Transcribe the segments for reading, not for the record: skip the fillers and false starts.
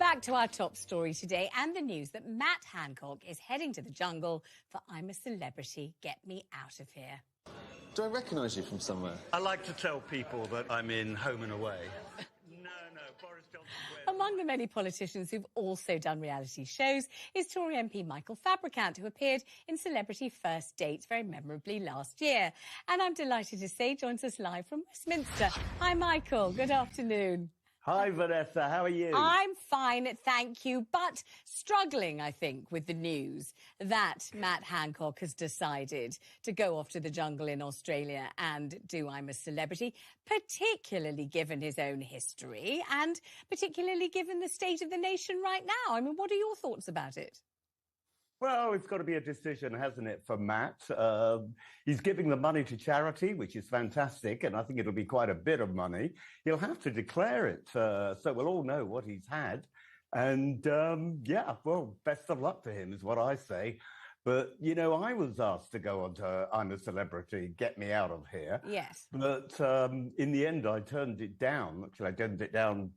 Back to our top story today and the news that Matt Hancock is heading to the jungle for I'm a Celebrity, Get Me Out of Here. Do I recognise you from somewhere? I like to tell people that I'm in Home and Away. No, Boris Johnson... Among the many politicians who've also done reality shows is Tory MP Michael Fabricant, who appeared in Celebrity First Dates very memorably last year. And I'm delighted to say joins us live from Westminster. Hi, Michael. Good afternoon. Hi, Vanessa. How are you? I'm fine, thank you, but struggling, I think, with the news that Matt Hancock has decided to go off to the jungle in Australia and do I'm a Celebrity, particularly given his own history and particularly given the state of the nation right now. I mean, what are your thoughts about it? Well, it's got to be a decision, hasn't it, for Matt? He's giving the money to charity, which is fantastic, and I think it'll be quite a bit of money. He'll have to declare it, so we'll all know what he's had. And, yeah, well, best of luck to him is what I say. But, you know, I was asked to go on to I'm a Celebrity, Get Me Out of Here. Yes. But in the end, I turned it down. Actually, I turned it down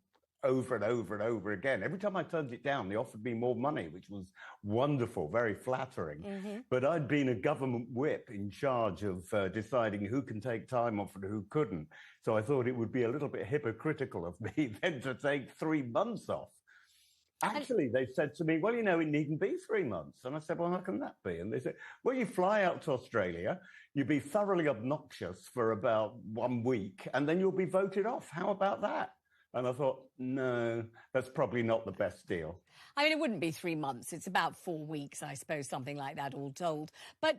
over and over and over again. Every time I turned it down, they offered me more money, which was wonderful, very flattering. Mm-hmm. But I'd been a government whip in charge of deciding who can take time off and who couldn't. So I thought it would be a little bit hypocritical of me then to take 3 months off. Actually, they said to me, well, you know, it needn't be 3 months. And I said, well, how can that be? And they said, well, you fly out to Australia, you be thoroughly obnoxious for about 1 week, and then you'll be voted off. How about that? And I thought, no, that's probably not the best deal. I mean, it wouldn't be 3 months. It's about 4 weeks, I suppose, something like that, all told. But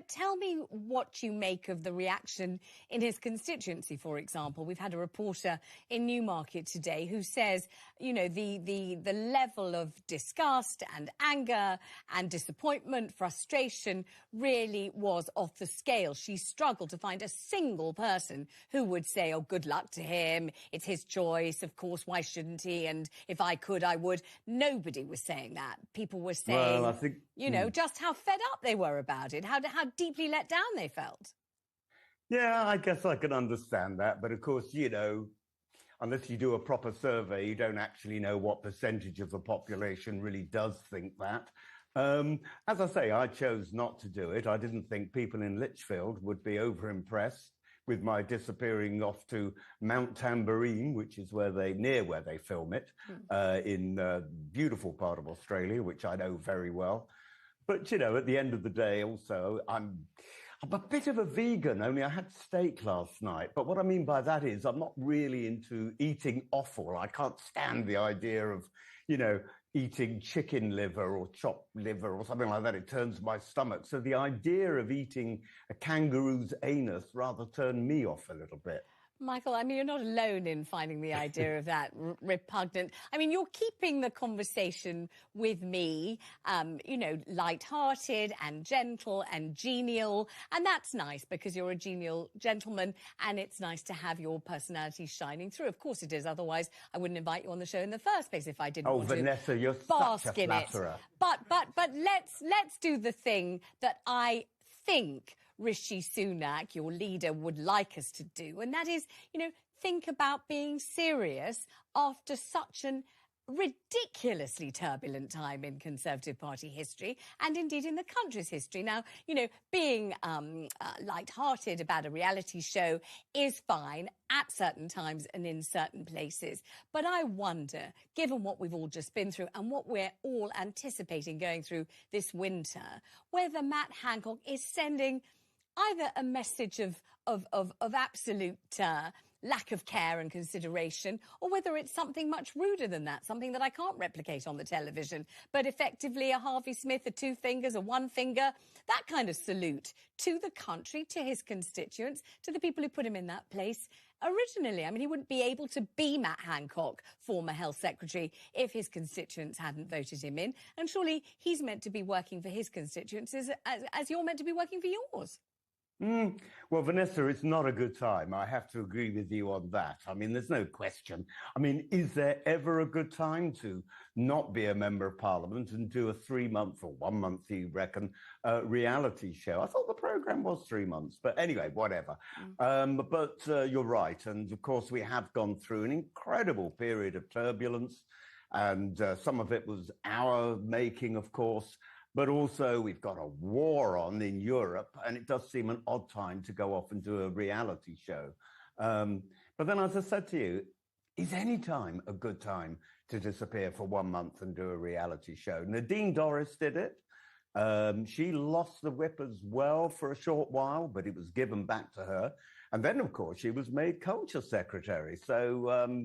tell me what you make of the reaction in his constituency, for example. We've had a reporter in Newmarket today who says, you know, the level of disgust and anger and disappointment, frustration really was off the scale. She struggled to find a single person who would say, oh, good luck to him. It's his choice. Of course, why shouldn't he? And if I could, I would. Nobody was saying that. People were saying, well, I think, you know, just how fed up they were about it, how deeply let down they felt. Yeah, I guess I can understand that. But of course, you know, unless you do a proper survey, you don't actually know what percentage of the population really does think that. As I say, I chose not to do it. I didn't think people in Lichfield would be over-impressed with my disappearing off to Mount Tamborine, which is near where they film it, in a beautiful part of Australia, which I know very well. But, you know, at the end of the day, also, I'm a bit of a vegan, only I had steak last night. But what I mean by that is I'm not really into eating offal. I can't stand the idea of, you know, eating chicken liver or chopped liver or something like that. It turns my stomach. So the idea of eating a kangaroo's anus rather turned me off a little bit. Michael, I mean, you're not alone in finding the idea of that repugnant. I mean, you're keeping the conversation with me, you know, light-hearted and gentle and genial. And that's nice because you're a genial gentleman and it's nice to have your personality shining through. Of course it is. Otherwise, I wouldn't invite you on the show in the first place if I didn't want Vanessa, to you're bask such a in it. flatterer. But let's do the thing that I think Rishi Sunak, your leader, would like us to do. And that is, you know, think about being serious after such an ridiculously turbulent time in Conservative Party history and indeed in the country's history. Now, you know, being light-hearted about a reality show is fine at certain times and in certain places. But I wonder, given what we've all just been through and what we're all anticipating going through this winter, whether Matt Hancock is sending either a message of absolute lack of care and consideration, or whether it's something much ruder than that, something that I can't replicate on the television, but effectively a Harvey Smith, a 2 fingers, a 1 finger, that kind of salute to the country, to his constituents, to the people who put him in that place originally. I mean, he wouldn't be able to be Matt Hancock, former Health Secretary, if his constituents hadn't voted him in. And surely he's meant to be working for his constituents as you're meant to be working for yours. Well, Vanessa, it's not a good time. I have to agree with you on that. I mean, there's no question. I mean, is there ever a good time to not be a member of Parliament and do a 3-month or 1 month, you reckon, reality show? I thought the programme was 3 months, but anyway, whatever. But you're right. And of course, we have gone through an incredible period of turbulence. And some of it was our making, of course, but also we've got a war on in Europe, and it does seem an odd time to go off and do a reality show. But then, as I said to you, is any time a good time to disappear for 1 month and do a reality show? Nadine Dorries did it. She lost the whip as well for a short while, but it was given back to her. And then, of course, she was made culture secretary. So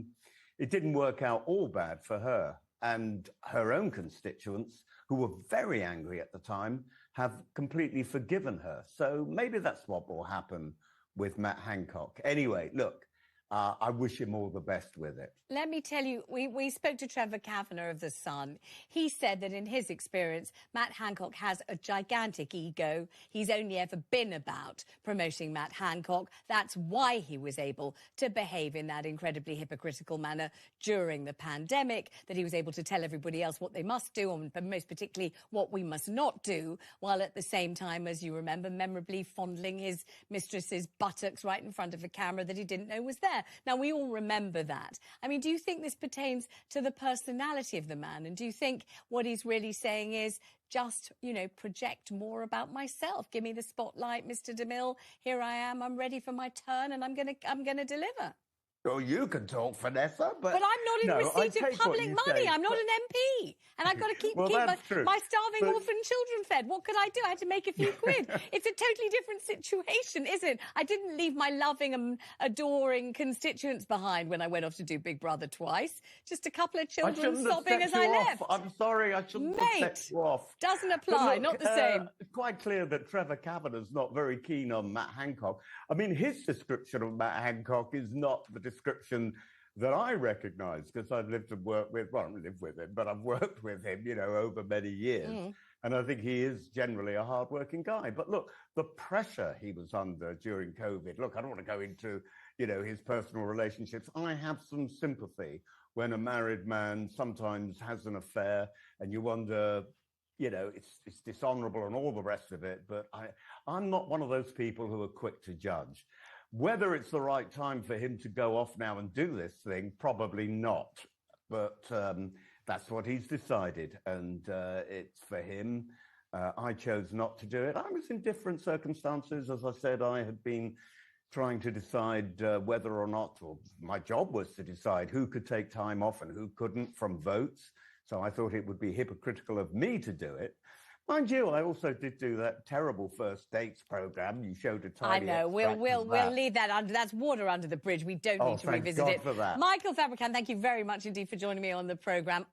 it didn't work out all bad for her. And her own constituents, who were very angry at the time, have completely forgiven her. So maybe that's what will happen with Matt Hancock. Anyway, look, I wish him all the best with it. Let me tell you, we spoke to Trevor Kavanagh of The Sun. He said that in his experience, Matt Hancock has a gigantic ego. He's only ever been about promoting Matt Hancock. That's why he was able to behave in that incredibly hypocritical manner during the pandemic, that he was able to tell everybody else what they must do, and most particularly what we must not do, while at the same time, as you remember, memorably fondling his mistress's buttocks right in front of a camera that he didn't know was there. Now, we all remember that. I mean, do you think this pertains to the personality of the man? And do you think what he's really saying is just, you know, project more about myself? Give me the spotlight, Mr. DeMille. Here I am. I'm ready for my turn, and I'm gonna deliver. Oh, you can talk, Vanessa, but I'm not in receipt of public money. I'm not an MP. And I've got to keep my starving orphan children fed. What could I do? I had to make a few quid. It's a totally different situation, isn't it? I didn't leave my loving and adoring constituents behind when I went off to do Big Brother twice. Just a couple of children sobbing as I left. I'm sorry, I shouldn't have set you off. Doesn't apply, look, not the same. It's quite clear that Trevor Kavanagh's not very keen on Matt Hancock. I mean, his description of Matt Hancock is not the description that I recognise, because I've lived and worked with, well, I don't live with him, but I've worked with him, you know, over many years. And I think he is generally a hard-working guy. But look, the pressure he was under during COVID, look, I don't want to go into, you know, his personal relationships. I have some sympathy when a married man sometimes has an affair and you wonder, you know, it's dishonourable and all the rest of it. But I'm not one of those people who are quick to judge. Whether it's the right time for him to go off now and do this thing, probably not. But that's what he's decided, and it's for him. I chose not to do it. I was in different circumstances. As I said, I had been trying to decide whether or not, or my job was to decide who could take time off and who couldn't from votes. So I thought it would be hypocritical of me to do it. Mind you, I also did do that terrible first dates program. You showed a tiny. I know. We'll leave that under. That's water under the bridge. We don't need to revisit it. For that. Michael Fabricant, thank you very much indeed for joining me on the programme.